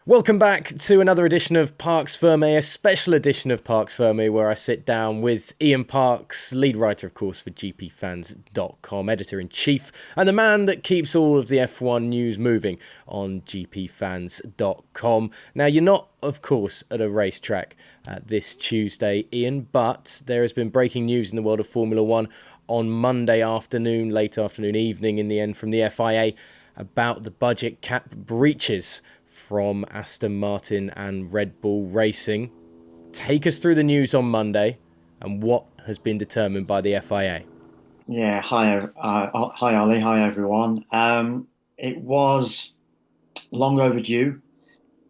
Welcome back to another edition of Parkes Fermé, a special edition of Parkes Fermé where I sit down with Ian Parkes, lead writer, of course, for GPFans.com, editor-in-chief, and the man that keeps all of the F1 news moving on GPFans.com. Now, you're not, of course, at a racetrack this Tuesday, Ian, but there has been breaking news in the world of Formula One on Monday afternoon, late afternoon, evening in the end from the FIA about the budget cap breaches from Aston Martin and Red Bull Racing. Take us through the news on Monday and what has been determined by the FIA. Yeah, hi Ollie, hi everyone. It was long overdue.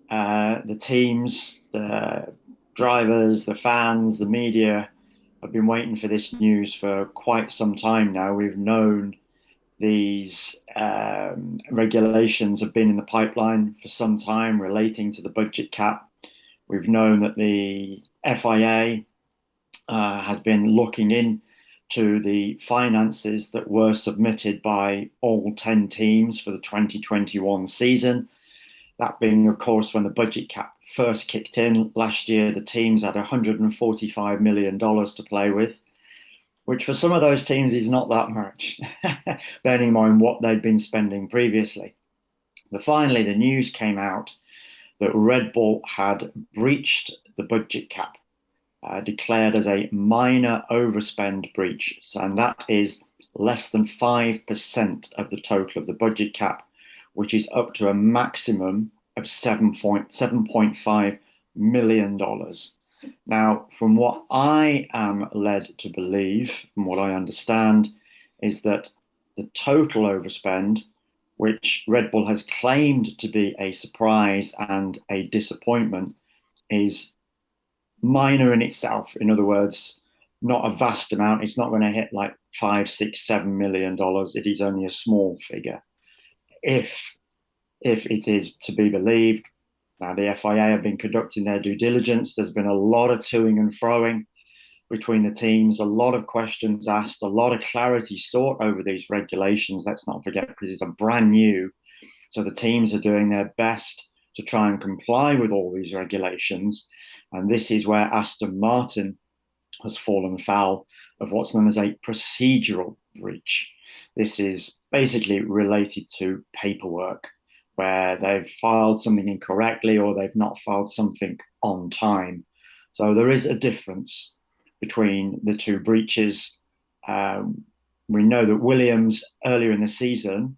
The teams, the drivers, the fans, the media have been waiting for this news for quite some time now. We've known these regulations have been in the pipeline for some time relating to the budget cap. We've known that the FIA has been looking into the finances that were submitted by all 10 teams for the 2021 season. That being, of course, when the budget cap first kicked in last year, the teams had $145 million to play with, which for some of those teams is not that much, bearing in mind what they'd been spending previously. But finally, the news came out that Red Bull had breached the budget cap, declared as a minor overspend breach. And that is less than 5% of the total of the budget cap, which is up to a maximum of $7.5 million. Now, from what I am led to believe, from what I understand, is that the total overspend, which Red Bull has claimed to be a surprise and a disappointment, is minor in itself. In other words, not a vast amount. It's not going to hit like $5, $6, $7 million. It is only a small figure. If it is to be believed, now the FIA have been conducting their due diligence. There's been a lot of toing and froing between the teams, a lot of questions asked, a lot of clarity sought over these regulations. Let's not forget, because it's a brand new. So the teams are doing their best to try and comply with all these regulations. And this is where Aston Martin has fallen foul of what's known as a procedural breach. This is basically related to paperwork, where they've filed something incorrectly or they've not filed something on time. So there is a difference between the two breaches. We know that Williams earlier in the season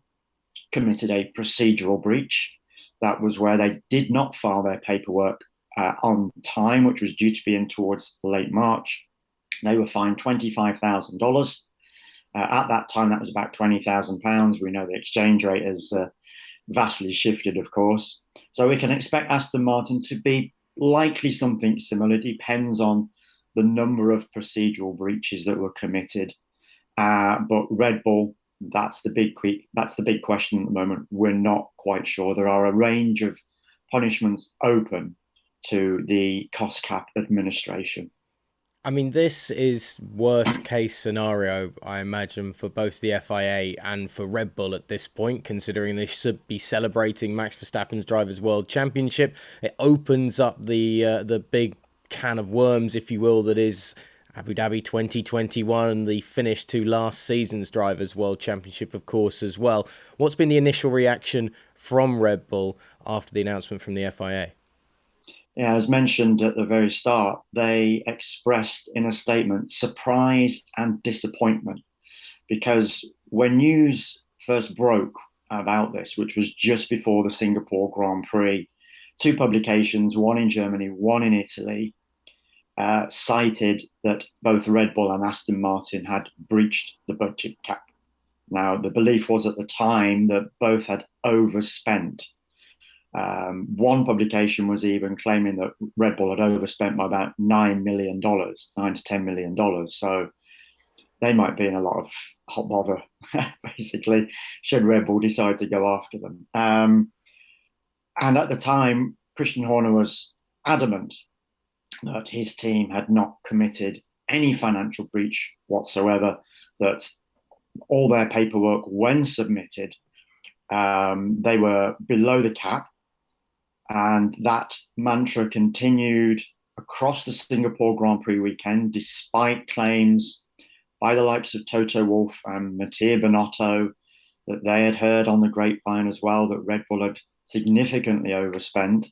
committed a procedural breach. That was where they did not file their paperwork on time, which was due to be in towards late March. They were fined $25,000. At that time, that was about £20,000. We know the exchange rate has vastly shifted, of course. So we can expect Aston Martin to be likely something similar. It depends on the number of procedural breaches that were committed. But Red Bull, that's the big question at the moment. We're not quite sure. There are a range of punishments open to the cost cap administration. I mean, this is worst case scenario, I imagine, for both the FIA and for Red Bull at this point, considering they should be celebrating Max Verstappen's Drivers' World Championship. It opens up the big can of worms, if you will, that is Abu Dhabi 2021, the finish to last season's Drivers' World Championship, of course, as well. What's been the initial reaction from Red Bull after the announcement from the FIA? Yeah, as mentioned at the very start, they expressed in a statement surprise and disappointment, because when news first broke about this, which was just before the Singapore Grand Prix, two publications, one in Germany, one in Italy, cited that both Red Bull and Aston Martin had breached the budget cap. Now, the belief was at the time that both had overspent. One publication was even claiming that Red Bull had overspent by about $9 million, $9 to $10 million. So they might be in a lot of hot bother, basically, should Red Bull decide to go after them. And at the time, Christian Horner was adamant that his team had not committed any financial breach whatsoever, that all their paperwork, when submitted, they were below the cap. And that mantra continued across the Singapore Grand Prix weekend, despite claims by the likes of Toto Wolff and Mattia Binotto that they had heard on the grapevine as well that Red Bull had significantly overspent.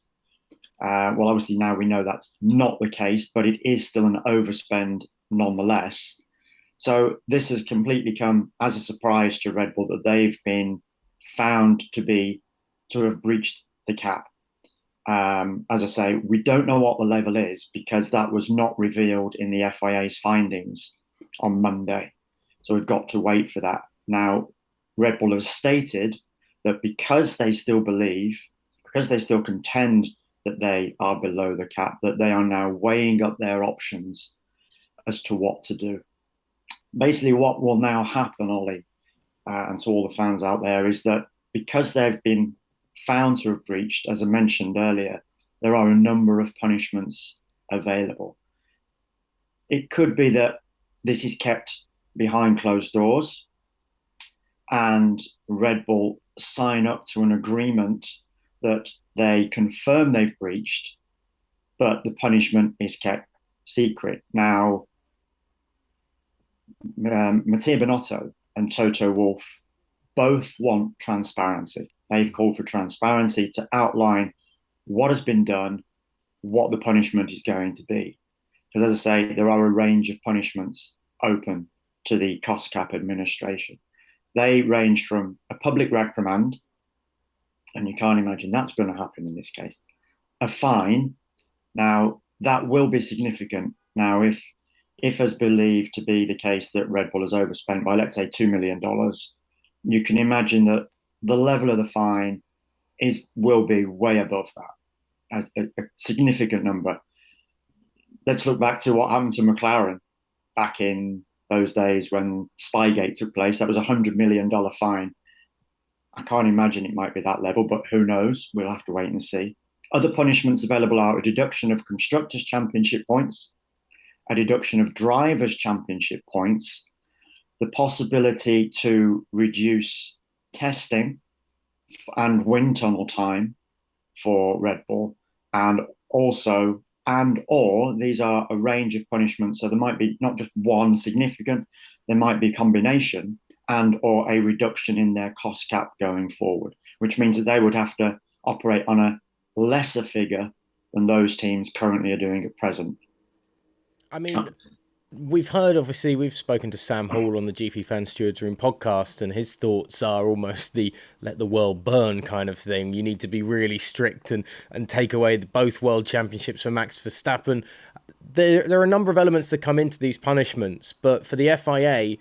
Well, obviously now we know that's not the case, but it is still an overspend nonetheless. So this has completely come as a surprise to Red Bull that they've been found to have breached the cap. As I say, we don't know what the level is because that was not revealed in the FIA's findings on Monday. So we've got to wait for that. Now, Red Bull has stated that because they still contend that they are below the cap, that they are now weighing up their options as to what to do. Basically, what will now happen, Ollie, and to all the fans out there, is that because they've been found to have breached, as I mentioned earlier, there are a number of punishments available. It could be that this is kept behind closed doors and Red Bull sign up to an agreement that they confirm they've breached, but the punishment is kept secret. Now, Mattia Binotto and Toto Wolff both want transparency. They've called for transparency to outline what has been done, what the punishment is going to be. Because as I say, there are a range of punishments open to the cost cap administration. They range from a public reprimand, and you can't imagine that's going to happen in this case, a fine. Now, that will be significant. Now, if as believed to be the case that Red Bull has overspent by, let's say, $2 million, you can imagine that the level of the fine will be way above that, as a significant number. Let's look back to what happened to McLaren back in those days when Spygate took place. That was $100 million fine. I can't imagine it might be that level, but who knows? We'll have to wait and see. Other punishments available are a deduction of Constructors' Championship points, a deduction of Drivers' Championship points, the possibility to reduce testing and wind tunnel time for Red Bull, and these are a range of punishments. So there might be not just one significant, there might be a combination and or a reduction in their cost cap going forward, which means that they would have to operate on a lesser figure than those teams currently are doing at present. I mean, we've heard, obviously, we've spoken to Sam Hall on the GPFans Stewards Room podcast, and his thoughts are almost the let the world burn kind of thing. You need to be really strict and take away both world championships for Max Verstappen. There are a number of elements that come into these punishments, but for the FIA,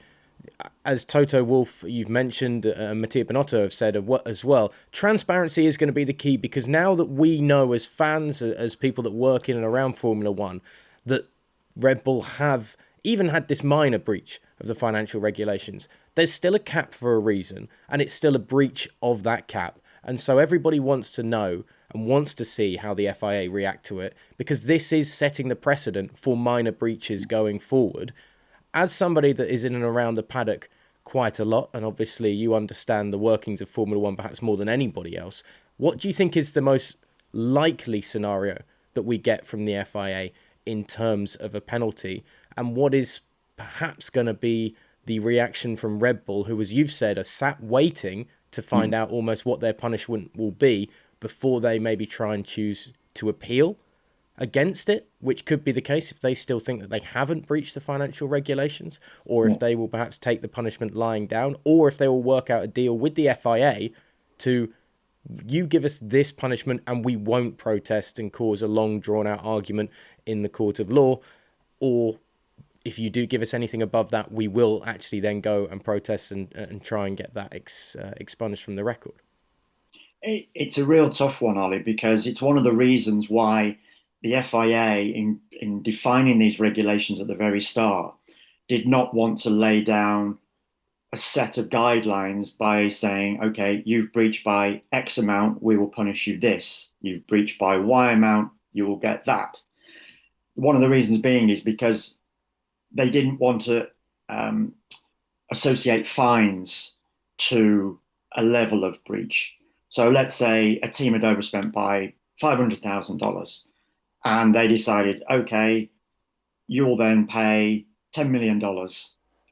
as Toto Wolff, you've mentioned, Mattia Binotto have said as well, transparency is going to be the key, because now that we know as fans, as people that work in and around Formula One, that Red Bull have even had this minor breach of the financial regulations, there's still a cap for a reason, and it's still a breach of that cap. And so everybody wants to know and wants to see how the FIA react to it, because this is setting the precedent for minor breaches going forward. As somebody that is in and around the paddock quite a lot, and obviously you understand the workings of Formula One perhaps more than anybody else, what do you think is the most likely scenario that we get from the FIA in terms of a penalty, and what is perhaps going to be the reaction from Red Bull, who, as you've said, are sat waiting to find out almost what their punishment will be before they maybe try and choose to appeal against it, which could be the case if they still think that they haven't breached the financial regulations, or if they will perhaps take the punishment lying down, or if they will work out a deal with the FIA to, you give us this punishment and we won't protest and cause a long drawn out argument in the court of law, or if you do give us anything above that, we will actually then go and protest and try and get that expunged from the record. It's a real tough one, Ollie, because it's one of the reasons why the FIA, in defining these regulations at the very start, did not want to lay down a set of guidelines by saying, okay, you've breached by X amount, we will punish you this. You've breached by Y amount, you will get that. One of the reasons being is because they didn't want to associate fines to a level of breach. So let's say a team had overspent by $500,000. And they decided, okay, you'll then pay $10 million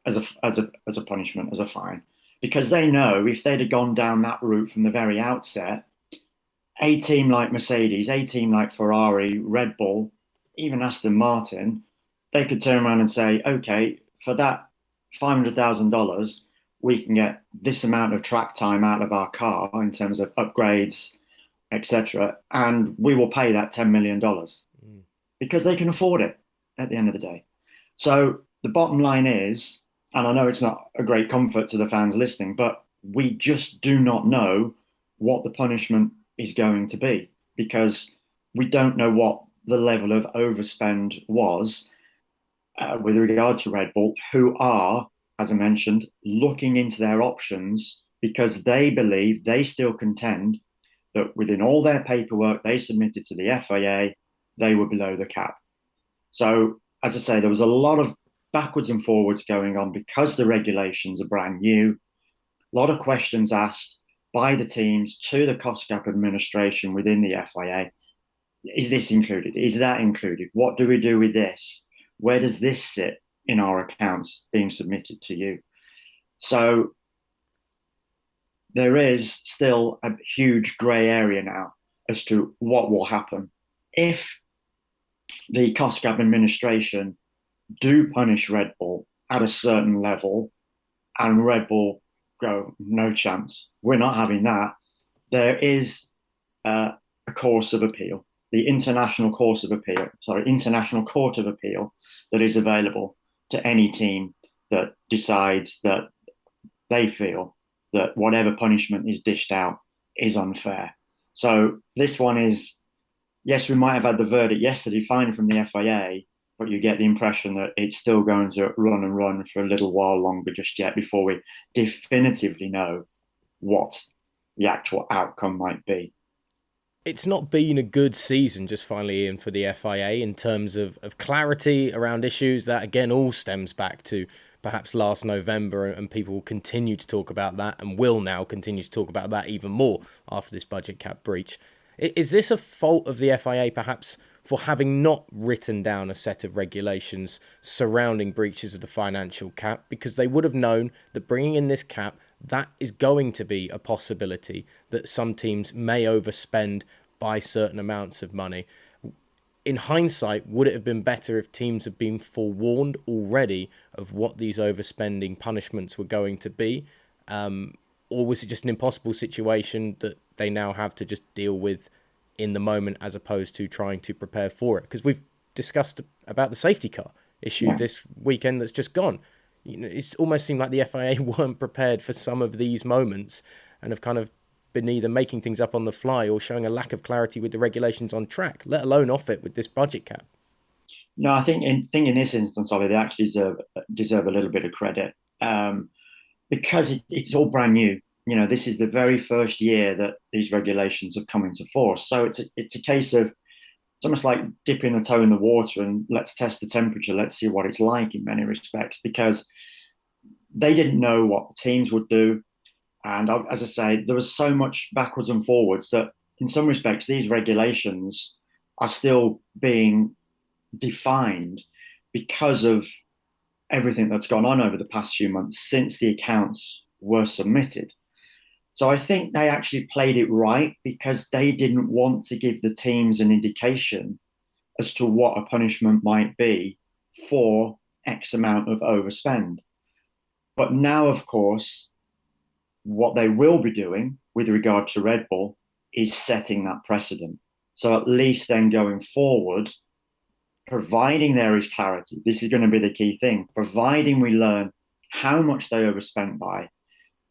as a punishment, as a fine, because they know if they'd have gone down that route from the very outset, a team like Mercedes, a team like Ferrari, Red Bull, even Aston Martin, they could turn around and say, okay, for that $500,000, we can get this amount of track time out of our car in terms of upgrades, etc., and we will pay that $10 million because they can afford it at the end of the day. So the bottom line is, and I know it's not a great comfort to the fans listening, but we just do not know what the punishment is going to be because we don't know what the level of overspend was with regard to Red Bull, who are, as I mentioned, looking into their options because they believe, they still contend that within all their paperwork they submitted to the FIA, they were below the cap. So, as I say, there was a lot of backwards and forwards going on because the regulations are brand new. A lot of questions asked by the teams to the cost cap administration within the FIA. Is this included? Is that included? What do we do with this? Where does this sit in our accounts being submitted to you? So there is still a huge grey area now as to what will happen. If the cost cap administration do punish Red Bull at a certain level and Red Bull go, no chance, we're not having that, there is a course of appeal, the International Court of Appeal that is available to any team that decides that they feel that whatever punishment is dished out is unfair. So this one is, yes, we might have had the verdict yesterday, fine, from the FIA, but you get the impression that it's still going to run and run for a little while longer just yet before we definitively know what the actual outcome might be. It's not been a good season just finally in for the FIA in terms of clarity around issues that, again, all stems back to perhaps last November, and people will continue to talk about that and will now continue to talk about that even more after this budget cap breach. Is this a fault of the FIA perhaps for having not written down a set of regulations surrounding breaches of the financial cap, because they would have known that bringing in this cap, that is going to be a possibility that some teams may overspend by certain amounts of money? In hindsight, would it have been better if teams had been forewarned already of what these overspending punishments were going to be? Or was it just an impossible situation that they now have to just deal with in the moment as opposed to trying to prepare for it? Because we've discussed about the safety car issue this weekend that's just gone. You know, it's almost seemed like the FIA weren't prepared for some of these moments and have kind of been either making things up on the fly or showing a lack of clarity with the regulations on track, let alone off it with this budget cap. No, I think in this instance, Ollie, they actually deserve a little bit of credit because it's all brand new. You know, this is the very first year that these regulations have come into force. So it's a case of, it's almost like dipping a toe in the water and let's test the temperature. Let's see what it's like in many respects, because they didn't know what the teams would do. And as I say, there was so much backwards and forwards that in some respects, these regulations are still being defined because of everything that's gone on over the past few months since the accounts were submitted. So I think they actually played it right because they didn't want to give the teams an indication as to what a punishment might be for X amount of overspend. But now, of course, what they will be doing with regard to Red Bull is setting that precedent. So at least then going forward, providing there is clarity, this is going to be the key thing, providing we learn how much they overspent by,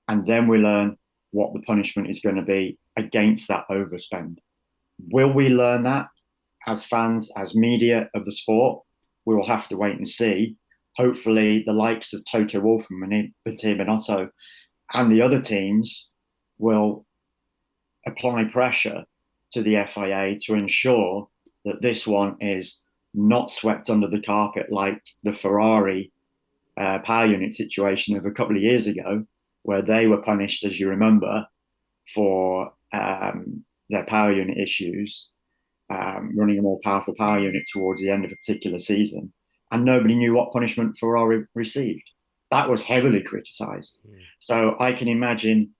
and then we learn what the punishment is going to be against that overspend. Will we learn that as fans, as media of the sport? We will have to wait and see. Hopefully the likes of Toto Wolff and Mattia Binotto and the other teams will apply pressure to the FIA to ensure that this one is not swept under the carpet like the Ferrari power unit situation of a couple of years ago, where they were punished, as you remember, for their power unit issues. running a more powerful power unit towards the end of a particular season, and nobody knew what punishment Ferrari received. That was heavily criticised. So I can imagine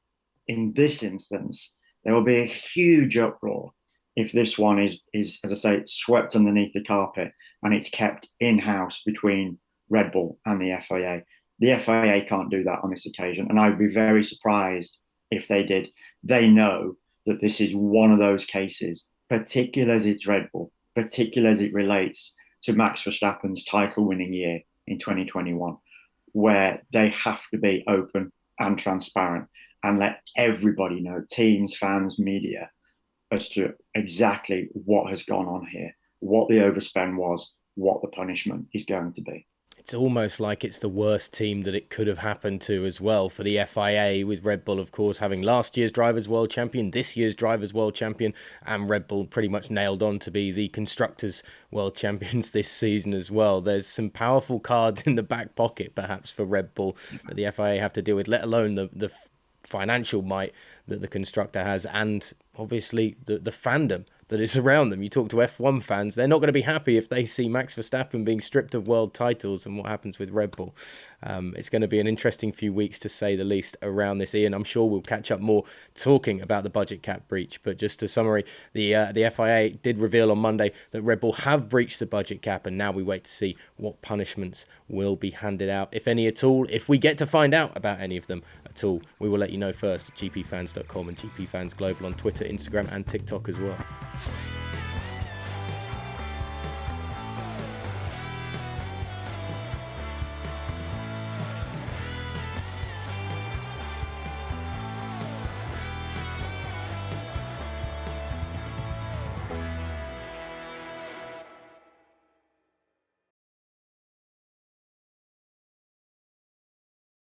in this instance, there will be a huge uproar if this one is, as I say, swept underneath the carpet and it's kept in-house between Red Bull and the FIA. The FIA can't do that on this occasion, and I'd be very surprised if they did. They know that this is one of those cases, particularly as it's Red Bull, particularly as it relates to Max Verstappen's title-winning year in 2021, where they have to be open and transparent and let everybody know, teams, fans, media, as to exactly what has gone on here, what the overspend was, what the punishment is going to be. It's almost like it's the worst team that it could have happened to as well for the FIA, with Red Bull, of course, having last year's Drivers' World Champion, this year's Drivers' World Champion, and Red Bull pretty much nailed on to be the Constructors' World Champions this season as well. There's some powerful cards in the back pocket, perhaps, for Red Bull that the FIA have to deal with, let alone the financial might that the constructor has, and obviously the fandom that is around them. You talk to F1 fans, they're not going to be happy if they see Max Verstappen being stripped of world titles and what happens with Red Bull. It's going to be an interesting few weeks, to say the least, around this, Ian. I'm sure we'll catch up more talking about the budget cap breach, but just a summary, the FIA did reveal on Monday that Red Bull have breached the budget cap, and now we wait to see what punishments will be handed out, if any at all. If we get to find out about any of them at all, we will let you know first at gpfans.com and GPFans Global on Twitter, Instagram and TikTok as well.